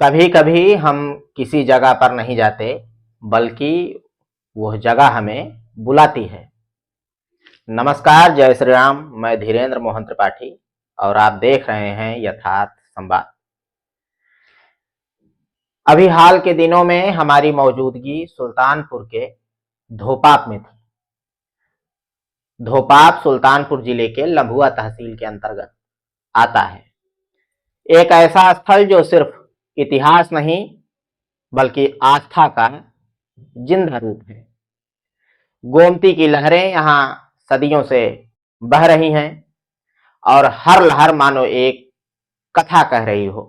कभी कभी हम किसी जगह पर नहीं जाते, बल्कि वह जगह हमें बुलाती है। नमस्कार, जय श्री राम। मैं धीरेन्द्र मोहन त्रिपाठी और आप देख रहे हैं यथार्थ संवाद। अभी हाल के दिनों में हमारी मौजूदगी सुल्तानपुर के धोपाप में थी। धोपाप सुल्तानपुर जिले के लम्भुआ तहसील के अंतर्गत आता है। एक ऐसा स्थल जो सिर्फ इतिहास नहीं बल्कि आस्था का जिंदा रूप है। गोमती की लहरें यहाँ सदियों से बह रही हैं और हर लहर मानो एक कथा कह रही हो।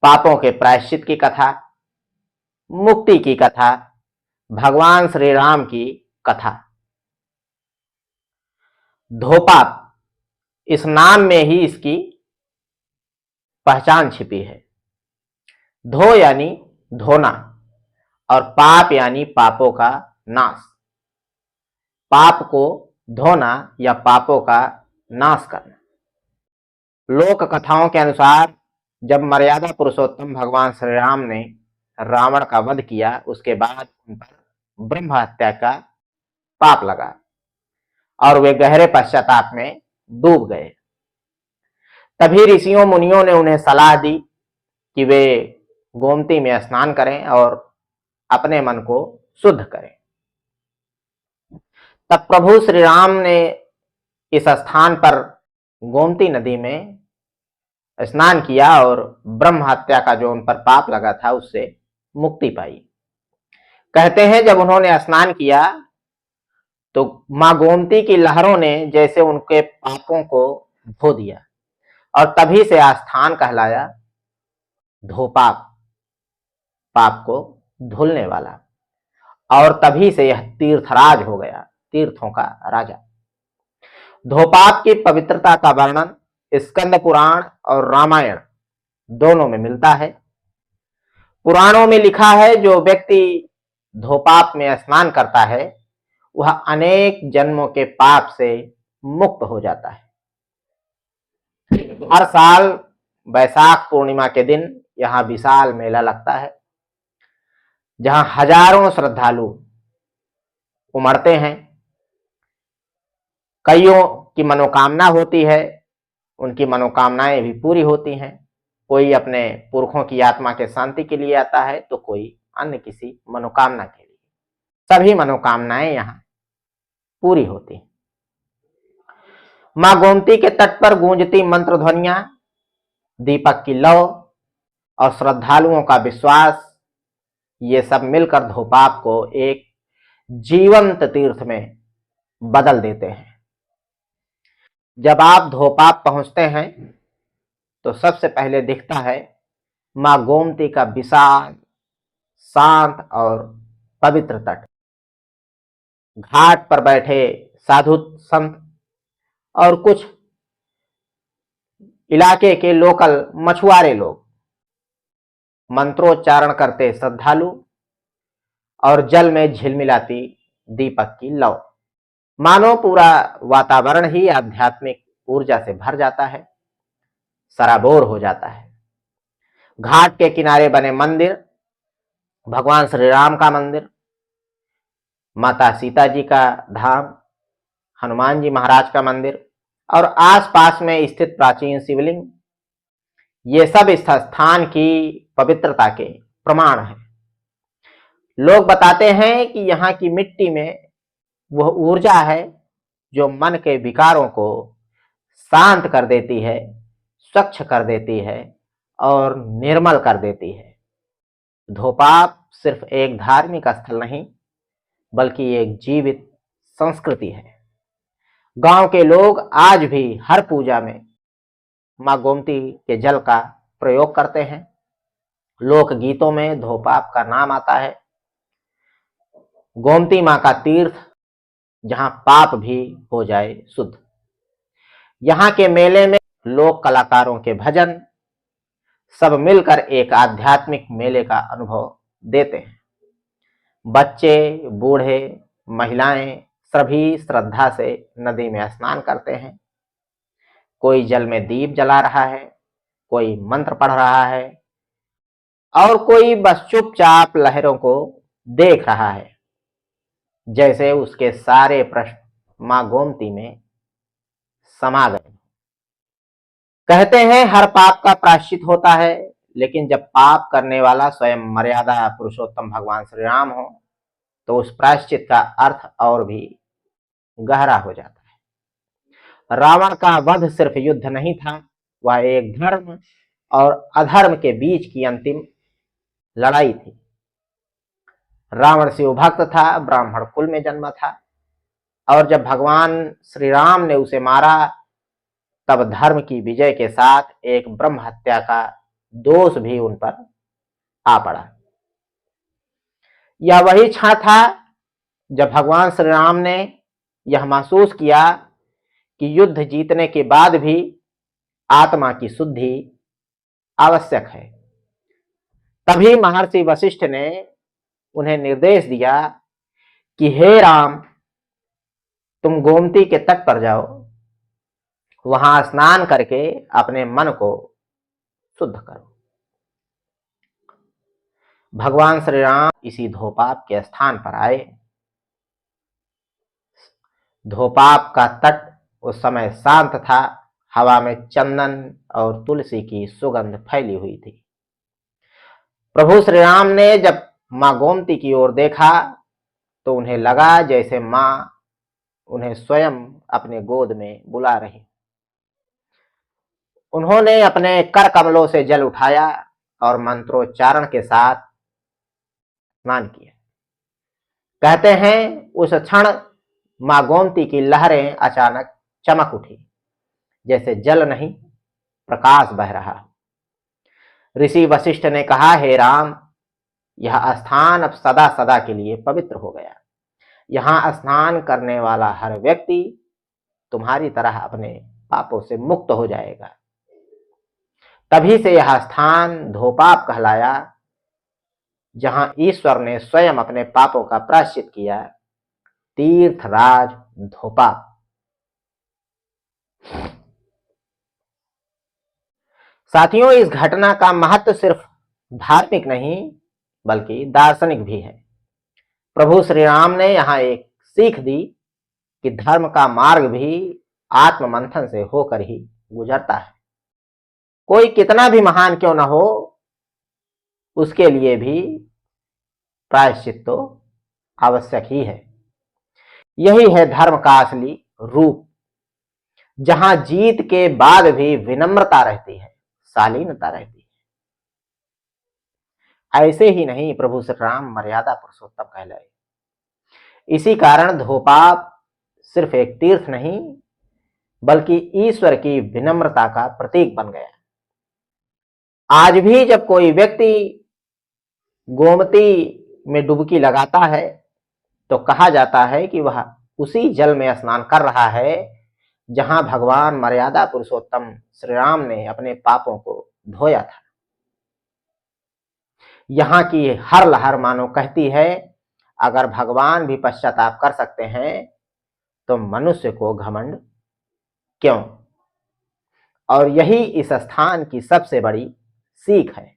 पापों के प्रायश्चित की कथा, मुक्ति की कथा, भगवान श्री राम की कथा। धोपाप, इस नाम में ही इसकी पहचान छिपी है। धो यानी धोना और पाप यानी पापों का नाश। पाप को धोना या पापों का नाश करना। लोक कथाओं के अनुसार जब मर्यादा पुरुषोत्तम भगवान श्री राम ने रावण का वध किया, उसके बाद उन पर ब्रह्म हत्या का पाप लगा और वे गहरे पश्चाताप में डूब गए। तभी ऋषियों मुनियों ने उन्हें सलाह दी कि वे गोमती में स्नान करें और अपने मन को शुद्ध करें। तब प्रभु श्री राम ने इस स्थान पर गोमती नदी में स्नान किया और ब्रह्म हत्या का जो उन पर पाप लगा था उससे मुक्ति पाई। कहते हैं जब उन्होंने स्नान किया तो मां गोमती की लहरों ने जैसे उनके पापों को धो दिया और तभी से स्थान कहलाया धोपाप, पाप को धुलने वाला। और तभी से यह तीर्थराज हो गया, तीर्थों का राजा। धोपाप की पवित्रता का वर्णन स्कंद पुराण और रामायण दोनों में मिलता है। पुराणों में लिखा है जो व्यक्ति धोपाप में स्नान करता है वह अनेक जन्मों के पाप से मुक्त हो जाता है। हर साल वैशाख पूर्णिमा के दिन यहाँ विशाल मेला लगता है, जहां हजारों श्रद्धालु उमड़ते हैं। कईयों की मनोकामना होती है, उनकी मनोकामनाएं भी पूरी होती हैं। कोई अपने पुरखों की आत्मा के शांति के लिए आता है तो कोई अन्य किसी मनोकामना के लिए। सभी मनोकामनाएं यहाँ पूरी होती हैं। मां गोमती के तट पर गूंजती मंत्र ध्वनियां, दीपक की लौ और श्रद्धालुओं का विश्वास, ये सब मिलकर धोपाप को एक जीवंत तीर्थ में बदल देते हैं। जब आप धोपाप पहुंचते हैं तो सबसे पहले दिखता है मां गोमती का विशाल, शांत और पवित्र तट। घाट पर बैठे साधु संत और कुछ इलाके के लोकल मछुआरे लोग, मंत्रोच्चारण करते श्रद्धालु और जल में झिलमिलाती दीपक की लौ। मानो पूरा वातावरण ही आध्यात्मिक ऊर्जा से भर जाता है, सराबोर हो जाता है। घाट के किनारे बने मंदिर, भगवान श्री राम का मंदिर, माता सीता जी का धाम, हनुमान जी महाराज का मंदिर और आसपास में स्थित प्राचीन शिवलिंग, ये सब इस स्थान की पवित्रता के प्रमाण हैं। लोग बताते हैं कि यहाँ की मिट्टी में वह ऊर्जा है जो मन के विकारों को शांत कर देती है, स्वच्छ कर देती है और निर्मल कर देती है। धोपाप सिर्फ एक धार्मिक स्थल नहीं बल्कि एक जीवित संस्कृति है। गांव के लोग आज भी हर पूजा में मां गोमती के जल का प्रयोग करते हैं। लोक गीतों में धोपाप का नाम आता है। गोमती मां का तीर्थ जहां पाप भी हो जाए शुद्ध। यहाँ के मेले में लोक कलाकारों के भजन सब मिलकर एक आध्यात्मिक मेले का अनुभव देते हैं। बच्चे, बूढ़े, महिलाएं सभी श्रद्धा से नदी में स्नान करते हैं। कोई जल में दीप जला रहा है, कोई मंत्र पढ़ रहा है, और कोई बस चुपचाप लहरों को देख रहा है, जैसे उसके सारे प्रश्न मां गोमती में समा गए। कहते हैं हर पाप का प्रायश्चित होता है, लेकिन जब पाप करने वाला स्वयं मर्यादा पुरुषोत्तम भगवान श्री राम हो तो उस प्रायश्चित का अर्थ और भी गहरा हो जाता है। रावण का वध सिर्फ युद्ध नहीं था, वह एक धर्म और अधर्म के बीच की अंतिम लड़ाई थी। रावण शिव भक्त था, ब्राह्मण कुल में जन्मा था, और जब भगवान श्री राम ने उसे मारा तब धर्म की विजय के साथ एक ब्रह्म हत्या का दोष भी उन पर आ पड़ा। यह वही क्षण था जब भगवान श्री राम ने यह महसूस किया कि युद्ध जीतने के बाद भी आत्मा की शुद्धि आवश्यक है। तभी महर्षि वशिष्ठ ने उन्हें निर्देश दिया कि हे राम, तुम गोमती के तट पर जाओ, वहां स्नान करके अपने मन को शुद्ध करो। भगवान श्री राम इसी धोपाप के स्थान पर आए। धोपाप का तट उस समय शांत था, हवा में चंदन और तुलसी की सुगंध फैली हुई थी। प्रभु श्री राम ने जब मां गोमती की ओर देखा तो उन्हें लगा जैसे मां उन्हें स्वयं अपने गोद में बुला रही। उन्होंने अपने कर कमलों से जल उठाया और मंत्रोच्चारण के साथ स्नान किया। कहते हैं उस क्षण मां गोमती की लहरें अचानक चमक उठी, जैसे जल नहीं प्रकाश बह रहा। ऋषि वशिष्ठ ने कहा, हे राम, यह स्थान अब सदा सदा के लिए पवित्र हो गया। यहां स्नान करने वाला हर व्यक्ति तुम्हारी तरह अपने पापों से मुक्त हो जाएगा। तभी से यह स्थान धोपाप कहलाया, जहां ईश्वर ने स्वयं अपने पापों का प्रायश्चित किया। तीर्थराज धोपाप। साथियों, इस घटना का महत्व सिर्फ धार्मिक नहीं बल्कि दार्शनिक भी है। प्रभु श्री राम ने यहाँ एक सीख दी कि धर्म का मार्ग भी आत्म मंथन से होकर ही गुजरता है। कोई कितना भी महान क्यों न हो, उसके लिए भी प्रायश्चित तो आवश्यक ही है। यही है धर्म का असली रूप, जहां जीत के बाद भी विनम्रता रहती है, शालीनता रहती है। ऐसे ही नहीं, प्रभु श्री राम मर्यादा पुरुषोत्तम कहलाए। इसी कारण धोपाप सिर्फ एक तीर्थ नहीं बल्कि ईश्वर की विनम्रता का प्रतीक बन गया। आज भी जब कोई व्यक्ति गोमती में डुबकी लगाता है तो कहा जाता है कि वह उसी जल में स्नान कर रहा है जहां भगवान मर्यादा पुरुषोत्तम श्री राम ने अपने पापों को धोया था। यहाँ की हर लहर मानो कहती है, अगर भगवान भी पश्चाताप कर सकते हैं तो मनुष्य को घमंड क्यों। और यही इस स्थान की सबसे बड़ी सीख है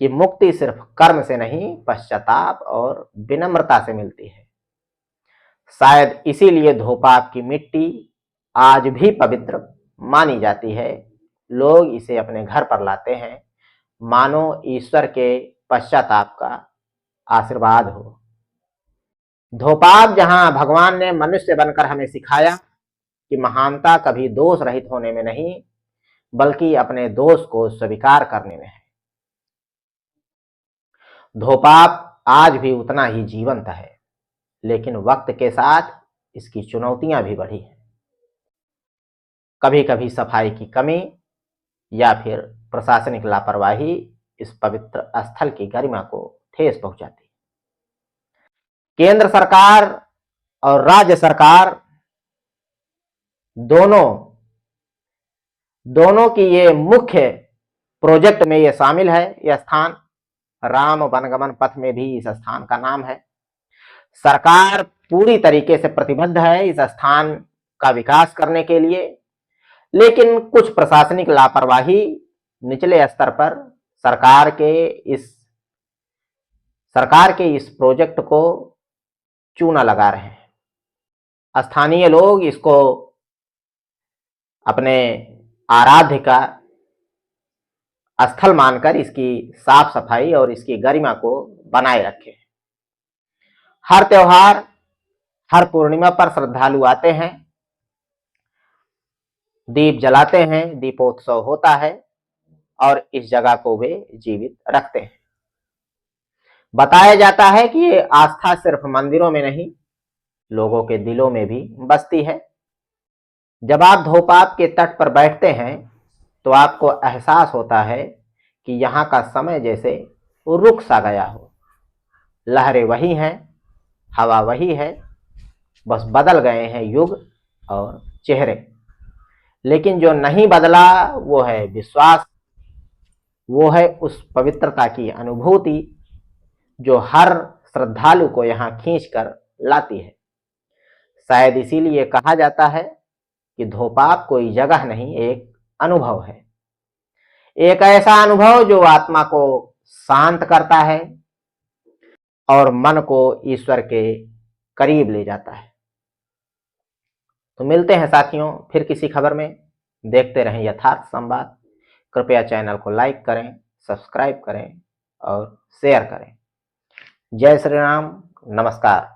कि मुक्ति सिर्फ कर्म से नहीं, पश्चाताप और विनम्रता से मिलती है। शायद इसीलिए धोपाप की मिट्टी आज भी पवित्र मानी जाती है। लोग इसे अपने घर पर लाते हैं, मानो ईश्वर के पश्चाताप का आशीर्वाद हो। धोपाप जहां भगवान ने मनुष्य बनकर हमें सिखाया कि महानता कभी दोष रहित होने में नहीं बल्कि अपने दोष को स्वीकार करने में है। धोपाप आज भी उतना ही जीवंत है, लेकिन वक्त के साथ इसकी चुनौतियां भी बढ़ी हैं। कभी कभी सफाई की कमी या फिर प्रशासनिक लापरवाही इस पवित्र स्थल की गरिमा को ठेस पहुंचाती है। केंद्र सरकार और राज्य सरकार दोनों की ये मुख्य प्रोजेक्ट में ये शामिल है। यह स्थान राम वनगमन पथ में भी इस स्थान का नाम है। सरकार पूरी तरीके से प्रतिबद्ध है इस स्थान का विकास करने के लिए, लेकिन कुछ प्रशासनिक लापरवाही निचले स्तर पर सरकार के इस प्रोजेक्ट को चूना लगा रहे हैं। स्थानीय लोग इसको अपने आराध्य का स्थल मानकर इसकी साफ सफाई और इसकी गरिमा को बनाए रखे। हर त्योहार, हर पूर्णिमा पर श्रद्धालु आते हैं, दीप जलाते हैं, दीपोत्सव होता है और इस जगह को वे जीवित रखते हैं। बताया जाता है कि ये आस्था सिर्फ मंदिरों में नहीं, लोगों के दिलों में भी बसती है। जब आप धोपाप के तट पर बैठते हैं तो आपको एहसास होता है कि यहाँ का समय जैसे रुक सा गया हो। लहरें वही हैं, हवा वही है, बस बदल गए हैं युग और चेहरे। लेकिन जो नहीं बदला वो है विश्वास, वो है उस पवित्रता की अनुभूति जो हर श्रद्धालु को यहाँ खींच कर लाती है। शायद इसीलिए कहा जाता है कि धोपाप कोई जगह नहीं, एक अनुभव है। एक ऐसा अनुभव जो आत्मा को शांत करता है और मन को ईश्वर के करीब ले जाता है। तो मिलते हैं साथियों फिर किसी खबर में। देखते रहें यथार्थ संवाद। कृपया चैनल को लाइक करें, सब्सक्राइब करें और शेयर करें। जय श्री राम, नमस्कार।